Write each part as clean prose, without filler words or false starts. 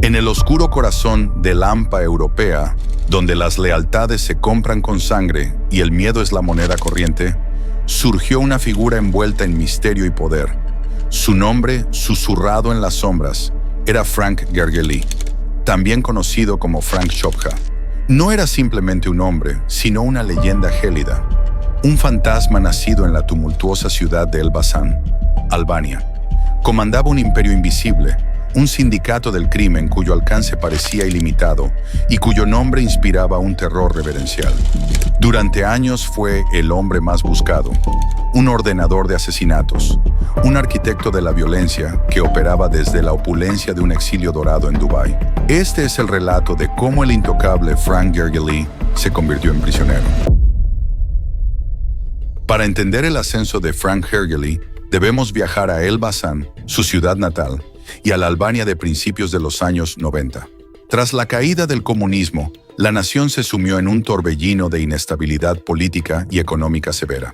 En el oscuro corazón del hampa europea, donde las lealtades se compran con sangre y el miedo es la moneda corriente, surgió una figura envuelta en misterio y poder. Su nombre, susurrado en las sombras, era Frank Gergely, también conocido como Frank Chopha. No era simplemente un hombre, sino una leyenda gélida, un fantasma nacido en la tumultuosa ciudad de Elbasan, Albania. Comandaba un imperio invisible, un sindicato del crimen cuyo alcance parecía ilimitado y cuyo nombre inspiraba un terror reverencial. Durante años fue el hombre más buscado, un ordenador de asesinatos, un arquitecto de la violencia que operaba desde la opulencia de un exilio dorado en Dubái. Este es el relato de cómo el intocable Frank Gergely se convirtió en prisionero. Para entender el ascenso de Frank Gergely, debemos viajar a Elbasan, su ciudad natal, y a la Albania de principios de los años 90. Tras la caída del comunismo, la nación se sumió en un torbellino de inestabilidad política y económica severa.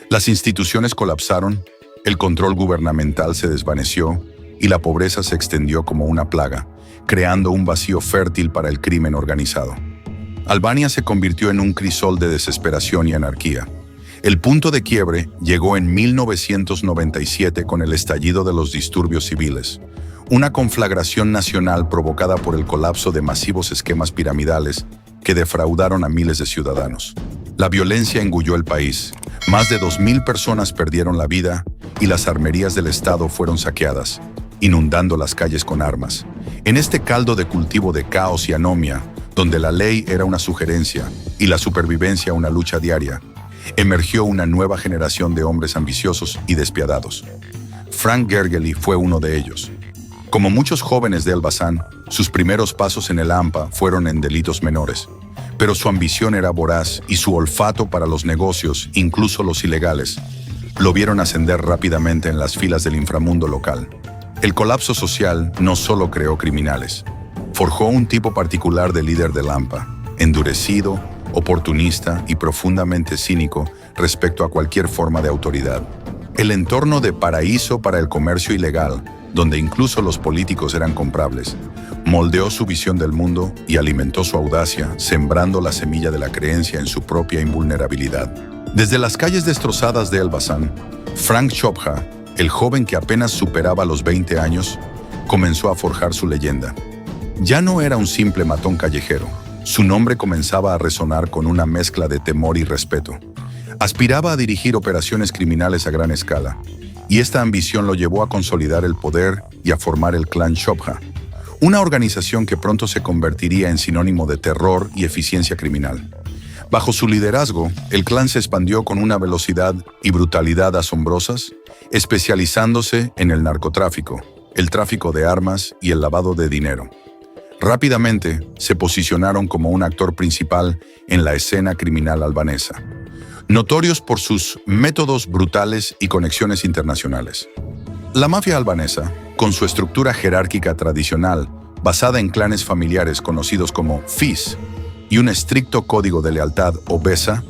Las instituciones colapsaron, el control gubernamental se desvaneció y la pobreza se extendió como una plaga, creando un vacío fértil para el crimen organizado. Albania se convirtió en un crisol de desesperación y anarquía. El punto de quiebre llegó en 1997 con el estallido de los disturbios civiles, una conflagración nacional provocada por el colapso de masivos esquemas piramidales que defraudaron a miles de ciudadanos. La violencia engulló el país, más de 2.000 personas perdieron la vida y las armerías del Estado fueron saqueadas, inundando las calles con armas. En este caldo de cultivo de caos y anomia, donde la ley era una sugerencia y la supervivencia una lucha diaria, emergió una nueva generación de hombres ambiciosos y despiadados. Frank Gergely fue uno de ellos. Como muchos jóvenes de Elbasan, sus primeros pasos en el hampa fueron en delitos menores, pero su ambición era voraz y su olfato para los negocios, incluso los ilegales, lo vieron ascender rápidamente en las filas del inframundo local. El colapso social no solo creó criminales, forjó un tipo particular de líder del hampa, endurecido, oportunista y profundamente cínico respecto a cualquier forma de autoridad. El entorno de paraíso para el comercio ilegal, donde incluso los políticos eran comprables, moldeó su visión del mundo y alimentó su audacia, sembrando la semilla de la creencia en su propia invulnerabilidad. Desde las calles destrozadas de Elbasan, Frank Chopha, el joven que apenas superaba los 20 años, comenzó a forjar su leyenda. Ya no era un simple matón callejero. Su nombre comenzaba a resonar con una mezcla de temor y respeto. Aspiraba a dirigir operaciones criminales a gran escala, y esta ambición lo llevó a consolidar el poder y a formar el clan Chopha, una organización que pronto se convertiría en sinónimo de terror y eficiencia criminal. Bajo su liderazgo, el clan se expandió con una velocidad y brutalidad asombrosas, especializándose en el narcotráfico, el tráfico de armas y el lavado de dinero. Rápidamente se posicionaron como un actor principal en la escena criminal albanesa, notorios por sus métodos brutales y conexiones internacionales. La mafia albanesa, con su estructura jerárquica tradicional, basada en clanes familiares conocidos como FIS, y un estricto código de lealtad o BESA,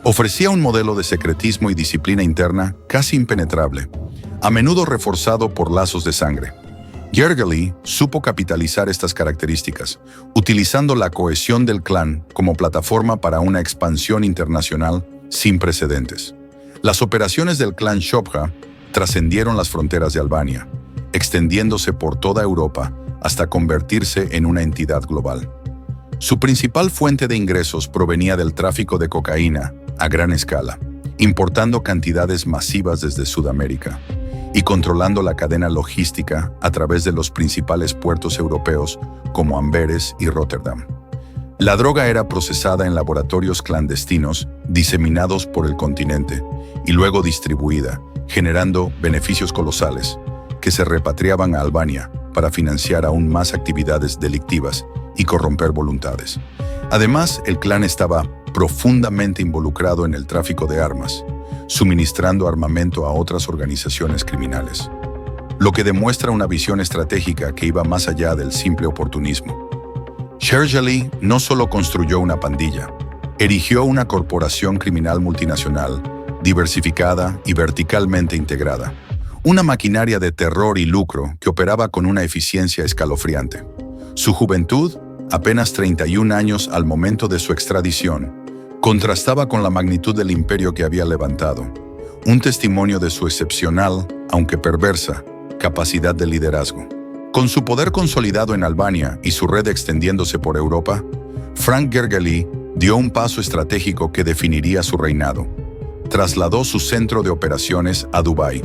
ofrecía un modelo de secretismo y disciplina interna casi impenetrable, a menudo reforzado por lazos de sangre. Gergely supo capitalizar estas características, utilizando la cohesión del clan como plataforma para una expansión internacional sin precedentes. Las operaciones del clan Chopha trascendieron las fronteras de Albania, extendiéndose por toda Europa hasta convertirse en una entidad global. Su principal fuente de ingresos provenía del tráfico de cocaína a gran escala, importando cantidades masivas desde Sudamérica y controlando la cadena logística a través de los principales puertos europeos como Amberes y Rotterdam. La droga era procesada en laboratorios clandestinos diseminados por el continente y luego distribuida, generando beneficios colosales que se repatriaban a Albania para financiar aún más actividades delictivas y corromper voluntades. Además, el clan estaba profundamente involucrado en el tráfico de armas, suministrando armamento a otras organizaciones criminales, lo que demuestra una visión estratégica que iba más allá del simple oportunismo. Gergely no solo construyó una pandilla, erigió una corporación criminal multinacional, diversificada y verticalmente integrada, una maquinaria de terror y lucro que operaba con una eficiencia escalofriante. Su juventud, apenas 31 años al momento de su extradición, contrastaba con la magnitud del imperio que había levantado, un testimonio de su excepcional, aunque perversa, capacidad de liderazgo. Con su poder consolidado en Albania y su red extendiéndose por Europa, Frank Gergely dio un paso estratégico que definiría su reinado. Trasladó su centro de operaciones a Dubái.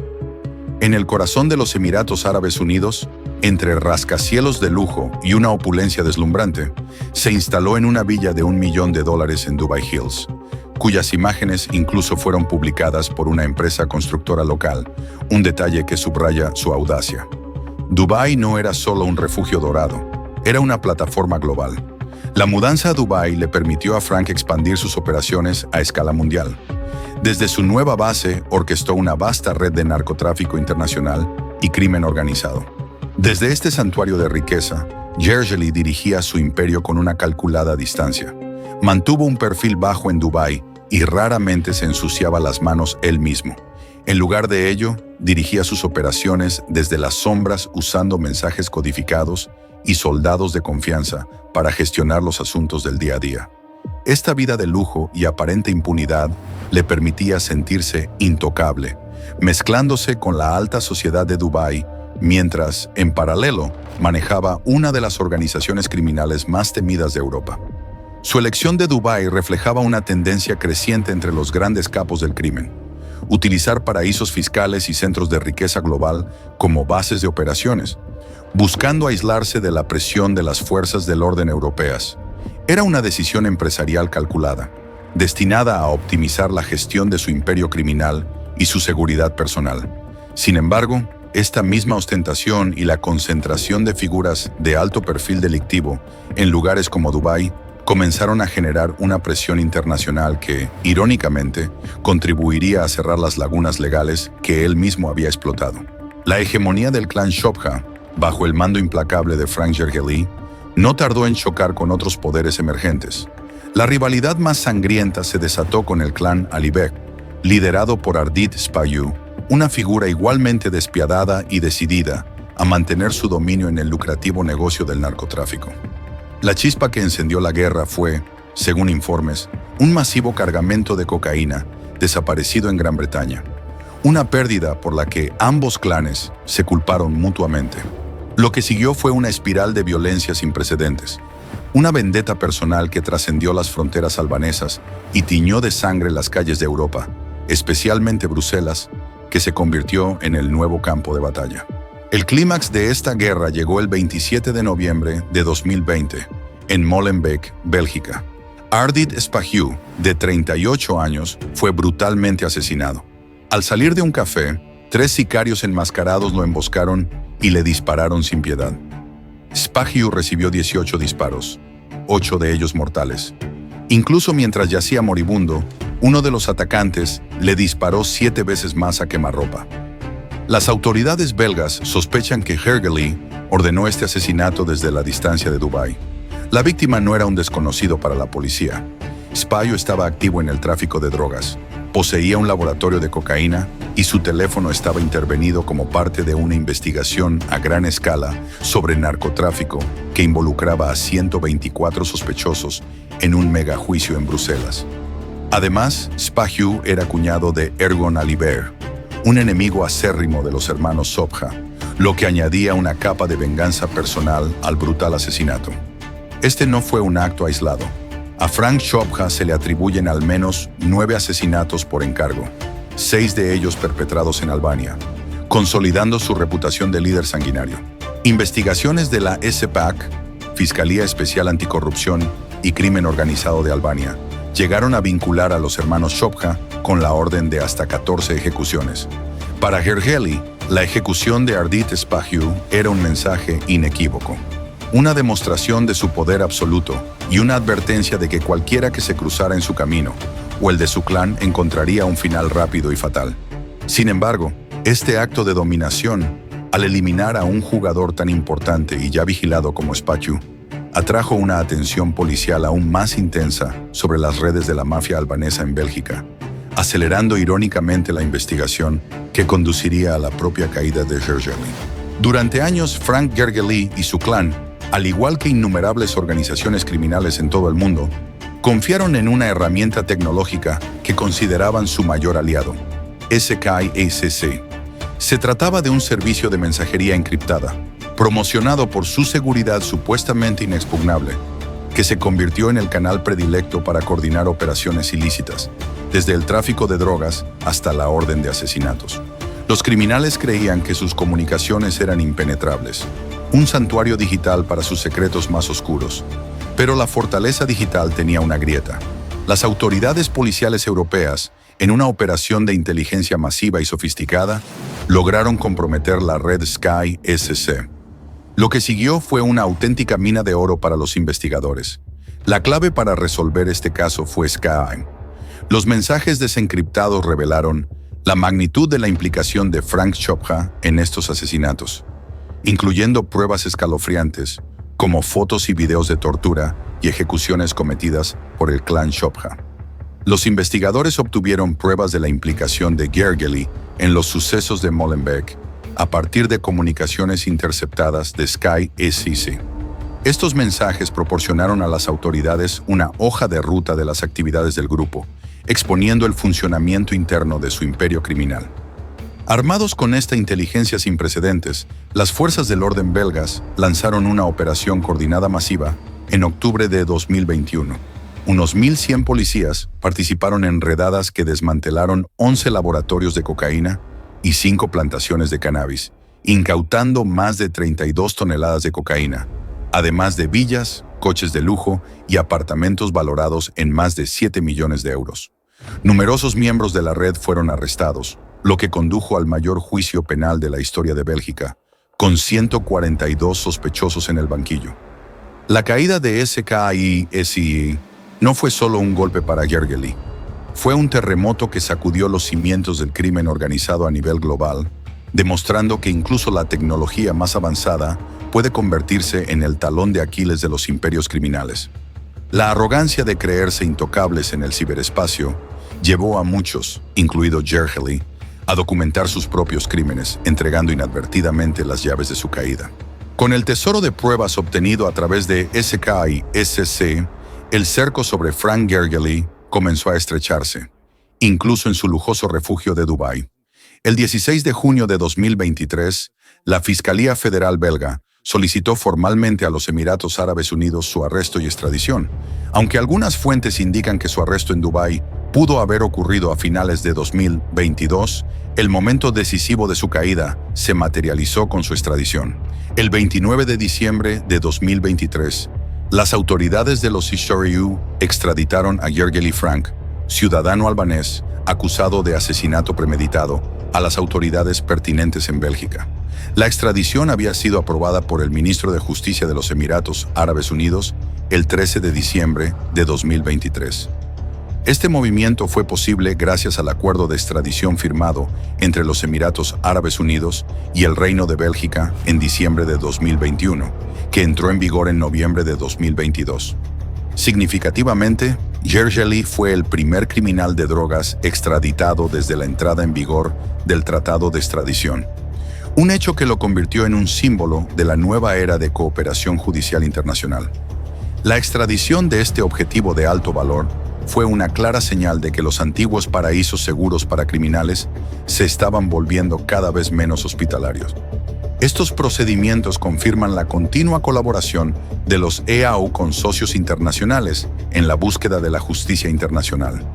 En el corazón de los Emiratos Árabes Unidos, entre rascacielos de lujo y una opulencia deslumbrante, se instaló en una villa de $1 millón en Dubai Hills, cuyas imágenes incluso fueron publicadas por una empresa constructora local, un detalle que subraya su audacia. Dubái no era solo un refugio dorado, era una plataforma global. La mudanza a Dubái le permitió a Frank expandir sus operaciones a escala mundial. Desde su nueva base, orquestó una vasta red de narcotráfico internacional y crimen organizado. Desde este santuario de riqueza, Gergely dirigía su imperio con una calculada distancia. Mantuvo un perfil bajo en Dubái y raramente se ensuciaba las manos él mismo. En lugar de ello, dirigía sus operaciones desde las sombras usando mensajes codificados y soldados de confianza para gestionar los asuntos del día a día. Esta vida de lujo y aparente impunidad le permitía sentirse intocable, mezclándose con la alta sociedad de Dubái, mientras, en paralelo, manejaba una de las organizaciones criminales más temidas de Europa. Su elección de Dubái reflejaba una tendencia creciente entre los grandes capos del crimen: utilizar paraísos fiscales y centros de riqueza global como bases de operaciones, buscando aislarse de la presión de las fuerzas del orden europeas. Era una decisión empresarial calculada, destinada a optimizar la gestión de su imperio criminal y su seguridad personal. Sin embargo, esta misma ostentación y la concentración de figuras de alto perfil delictivo en lugares como Dubái comenzaron a generar una presión internacional que, irónicamente, contribuiría a cerrar las lagunas legales que él mismo había explotado. La hegemonía del clan Chobha, bajo el mando implacable de Frank Gergely, no tardó en chocar con otros poderes emergentes. La rivalidad más sangrienta se desató con el clan Alibek, liderado por Ardit Spahiou, una figura igualmente despiadada y decidida a mantener su dominio en el lucrativo negocio del narcotráfico. La chispa que encendió la guerra fue, según informes, un masivo cargamento de cocaína desaparecido en Gran Bretaña, una pérdida por la que ambos clanes se culparon mutuamente. Lo que siguió fue una espiral de violencia sin precedentes, una vendetta personal que trascendió las fronteras albanesas y tiñó de sangre las calles de Europa, especialmente Bruselas, que se convirtió en el nuevo campo de batalla. El clímax de esta guerra llegó el 27 de noviembre de 2020, en Molenbeek, Bélgica. Ardit Spahiou, de 38 años, fue brutalmente asesinado. Al salir de un café, 3 sicarios enmascarados lo emboscaron y le dispararon sin piedad. Spahiou recibió 18 disparos, 8 de ellos mortales. Incluso mientras yacía moribundo, uno de los atacantes le disparó 7 veces más a quemarropa. Las autoridades belgas sospechan que Gergely ordenó este asesinato desde la distancia de Dubái. La víctima no era un desconocido para la policía. Spahiou estaba activo en el tráfico de drogas, poseía un laboratorio de cocaína y su teléfono estaba intervenido como parte de una investigación a gran escala sobre narcotráfico que involucraba a 124 sospechosos en un megajuicio en Bruselas. Además, Spahiou era cuñado de Ergun Alibert, un enemigo acérrimo de los hermanos Chobha, lo que añadía una capa de venganza personal al brutal asesinato. Este no fue un acto aislado. A Frank Chobha se le atribuyen al menos 9 asesinatos por encargo, 6 de ellos perpetrados en Albania, consolidando su reputación de líder sanguinario. Investigaciones de la SPAC, Fiscalía Especial Anticorrupción y Crimen Organizado de Albania, llegaron a vincular a los hermanos Chobha con la orden de hasta 14 ejecuciones. Para Gergely, la ejecución de Ardit Spahiou era un mensaje inequívoco, una demostración de su poder absoluto y una advertencia de que cualquiera que se cruzara en su camino o el de su clan encontraría un final rápido y fatal. Sin embargo, este acto de dominación, al eliminar a un jugador tan importante y ya vigilado como Spahiou, atrajo una atención policial aún más intensa sobre las redes de la mafia albanesa en Bélgica, acelerando irónicamente la investigación que conduciría a la propia caída de Gergely. Durante años, Frank Gergely y su clan al igual que innumerables organizaciones criminales en todo el mundo, confiaron en una herramienta tecnológica que consideraban su mayor aliado, SKIACC. Se trataba de un servicio de mensajería encriptada, promocionado por su seguridad supuestamente inexpugnable, que se convirtió en el canal predilecto para coordinar operaciones ilícitas, desde el tráfico de drogas hasta la orden de asesinatos. Los criminales creían que sus comunicaciones eran impenetrables, un santuario digital para sus secretos más oscuros. Pero la fortaleza digital tenía una grieta. Las autoridades policiales europeas, en una operación de inteligencia masiva y sofisticada, lograron comprometer la red SKIACC. Lo que siguió fue una auténtica mina de oro para los investigadores. La clave para resolver este caso fue Sky. Los mensajes desencriptados revelaron la magnitud de la implicación de Frank Chopra en estos asesinatos, incluyendo pruebas escalofriantes, como fotos y videos de tortura y ejecuciones cometidas por el clan Chopra. Los investigadores obtuvieron pruebas de la implicación de Gergely en los sucesos de Molenbeek a partir de comunicaciones interceptadas de SKIACC. Estos mensajes proporcionaron a las autoridades una hoja de ruta de las actividades del grupo, exponiendo el funcionamiento interno de su imperio criminal. Armados con esta inteligencia sin precedentes, las fuerzas del orden belgas lanzaron una operación coordinada masiva en octubre de 2021. Unos 1.100 policías participaron en redadas que desmantelaron 11 laboratorios de cocaína y 5 plantaciones de cannabis, incautando más de 32 toneladas de cocaína, además de villas, coches de lujo y apartamentos valorados en más de 7 millones de euros. Numerosos miembros de la red fueron arrestados, lo que condujo al mayor juicio penal de la historia de Bélgica, con 142 sospechosos en el banquillo. La caída de SKIACC no fue solo un golpe para Gergely, fue un terremoto que sacudió los cimientos del crimen organizado a nivel global, demostrando que incluso la tecnología más avanzada puede convertirse en el talón de Aquiles de los imperios criminales. La arrogancia de creerse intocables en el ciberespacio llevó a muchos, incluido Gergely, a documentar sus propios crímenes, entregando inadvertidamente las llaves de su caída. Con el tesoro de pruebas obtenido a través de SKIACC, el cerco sobre Frank Gergely comenzó a estrecharse, incluso en su lujoso refugio de Dubái. El 16 de junio de 2023, la Fiscalía Federal belga solicitó formalmente a los Emiratos Árabes Unidos su arresto y extradición, aunque algunas fuentes indican que su arresto en Dubái pudo haber ocurrido a finales de 2022, el momento decisivo de su caída se materializó con su extradición. El 29 de diciembre de 2023, las autoridades de los ISRU extraditaron a Gergely Frank, ciudadano albanés, acusado de asesinato premeditado, a las autoridades pertinentes en Bélgica. La extradición había sido aprobada por el ministro de Justicia de los Emiratos Árabes Unidos el 13 de diciembre de 2023. Este movimiento fue posible gracias al acuerdo de extradición firmado entre los Emiratos Árabes Unidos y el Reino de Bélgica en diciembre de 2021, que entró en vigor en noviembre de 2022. Significativamente, Gergely fue el primer criminal de drogas extraditado desde la entrada en vigor del Tratado de Extradición, un hecho que lo convirtió en un símbolo de la nueva era de cooperación judicial internacional. La extradición de este objetivo de alto valor fue una clara señal de que los antiguos paraísos seguros para criminales se estaban volviendo cada vez menos hospitalarios. Estos procedimientos confirman la continua colaboración de los EAU con socios internacionales en la búsqueda de la justicia internacional.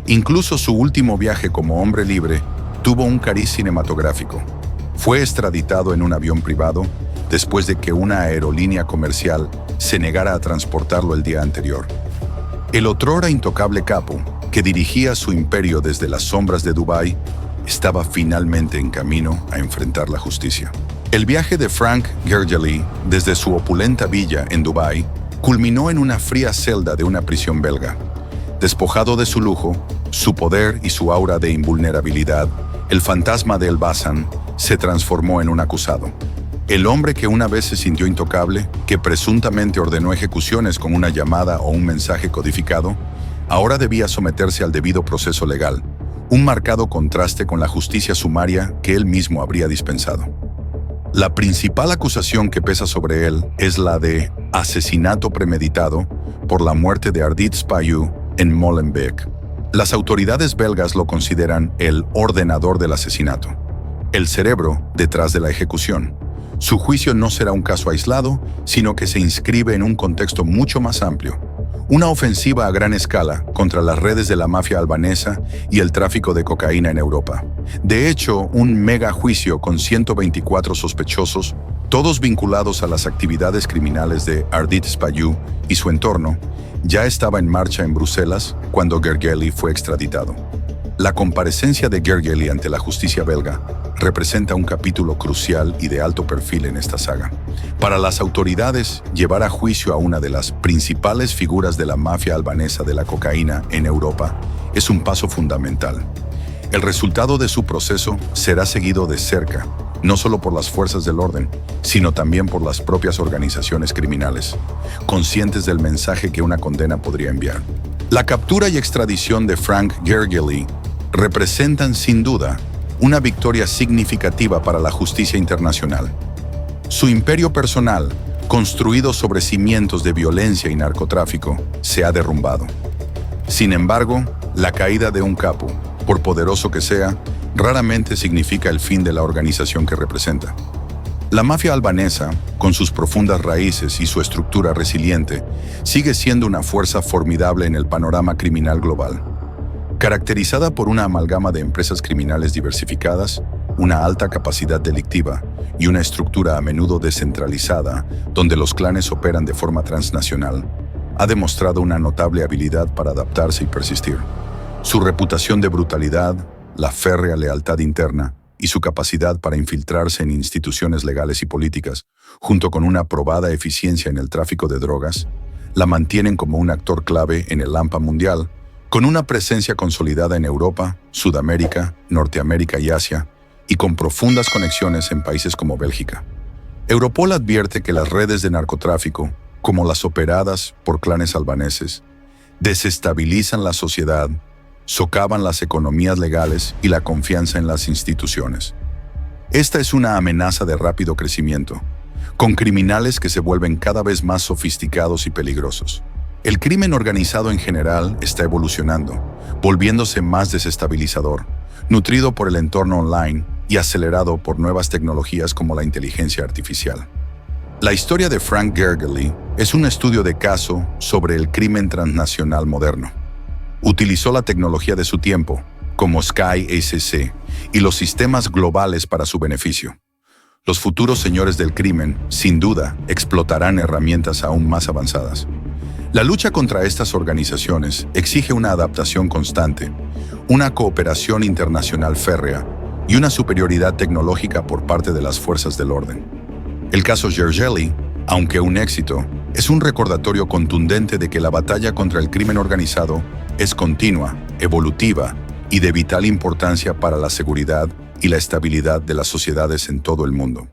Incluso su último viaje como hombre libre tuvo un cariz cinematográfico. Fue extraditado en un avión privado después de que una aerolínea comercial se negara a transportarlo el día anterior. El otrora intocable capo, que dirigía su imperio desde las sombras de Dubái, estaba finalmente en camino a enfrentar la justicia. El viaje de Frank Gergely desde su opulenta villa en Dubái culminó en una fría celda de una prisión belga. Despojado de su lujo, su poder y su aura de invulnerabilidad, el fantasma de Elbasan se transformó en un acusado. El hombre que una vez se sintió intocable, que presuntamente ordenó ejecuciones con una llamada o un mensaje codificado, ahora debía someterse al debido proceso legal, un marcado contraste con la justicia sumaria que él mismo habría dispensado. La principal acusación que pesa sobre él es la de asesinato premeditado por la muerte de Ardit Spayou en Molenbeek. Las autoridades belgas lo consideran el ordenador del asesinato, el cerebro detrás de la ejecución. Su juicio no será un caso aislado, sino que se inscribe en un contexto mucho más amplio. Una ofensiva a gran escala contra las redes de la mafia albanesa y el tráfico de cocaína en Europa. De hecho, un mega juicio con 124 sospechosos, todos vinculados a las actividades criminales de Ardit Spayou y su entorno, ya estaba en marcha en Bruselas cuando Gergely fue extraditado. La comparecencia de Gergely ante la justicia belga representa un capítulo crucial y de alto perfil en esta saga. Para las autoridades, llevar a juicio a una de las principales figuras de la mafia albanesa de la cocaína en Europa es un paso fundamental. El resultado de su proceso será seguido de cerca, no solo por las fuerzas del orden, sino también por las propias organizaciones criminales, conscientes del mensaje que una condena podría enviar. La captura y extradición de Frank Gergely representan sin duda una victoria significativa para la justicia internacional. Su imperio personal, construido sobre cimientos de violencia y narcotráfico, se ha derrumbado. Sin embargo, la caída de un capo, por poderoso que sea, raramente significa el fin de la organización que representa. La mafia albanesa, con sus profundas raíces y su estructura resiliente, sigue siendo una fuerza formidable en el panorama criminal global. Caracterizada por una amalgama de empresas criminales diversificadas, una alta capacidad delictiva y una estructura a menudo descentralizada, donde los clanes operan de forma transnacional, ha demostrado una notable habilidad para adaptarse y persistir. Su reputación de brutalidad, la férrea lealtad interna y su capacidad para infiltrarse en instituciones legales y políticas, junto con una probada eficiencia en el tráfico de drogas, la mantienen como un actor clave en el AMPA mundial, con una presencia consolidada en Europa, Sudamérica, Norteamérica y Asia, y con profundas conexiones en países como Bélgica. Europol advierte que las redes de narcotráfico, como las operadas por clanes albaneses, desestabilizan la sociedad, socavan las economías legales y la confianza en las instituciones. Esta es una amenaza de rápido crecimiento, con criminales que se vuelven cada vez más sofisticados y peligrosos. El crimen organizado en general está evolucionando, volviéndose más desestabilizador, nutrido por el entorno online y acelerado por nuevas tecnologías como la inteligencia artificial. La historia de Frank Gergely es un estudio de caso sobre el crimen transnacional moderno. Utilizó la tecnología de su tiempo, como SkySC, y los sistemas globales para su beneficio. Los futuros señores del crimen, sin duda, explotarán herramientas aún más avanzadas. La lucha contra estas organizaciones exige una adaptación constante, una cooperación internacional férrea y una superioridad tecnológica por parte de las fuerzas del orden. El caso Gergely, aunque un éxito, es un recordatorio contundente de que la batalla contra el crimen organizado es continua, evolutiva y de vital importancia para la seguridad y la estabilidad de las sociedades en todo el mundo.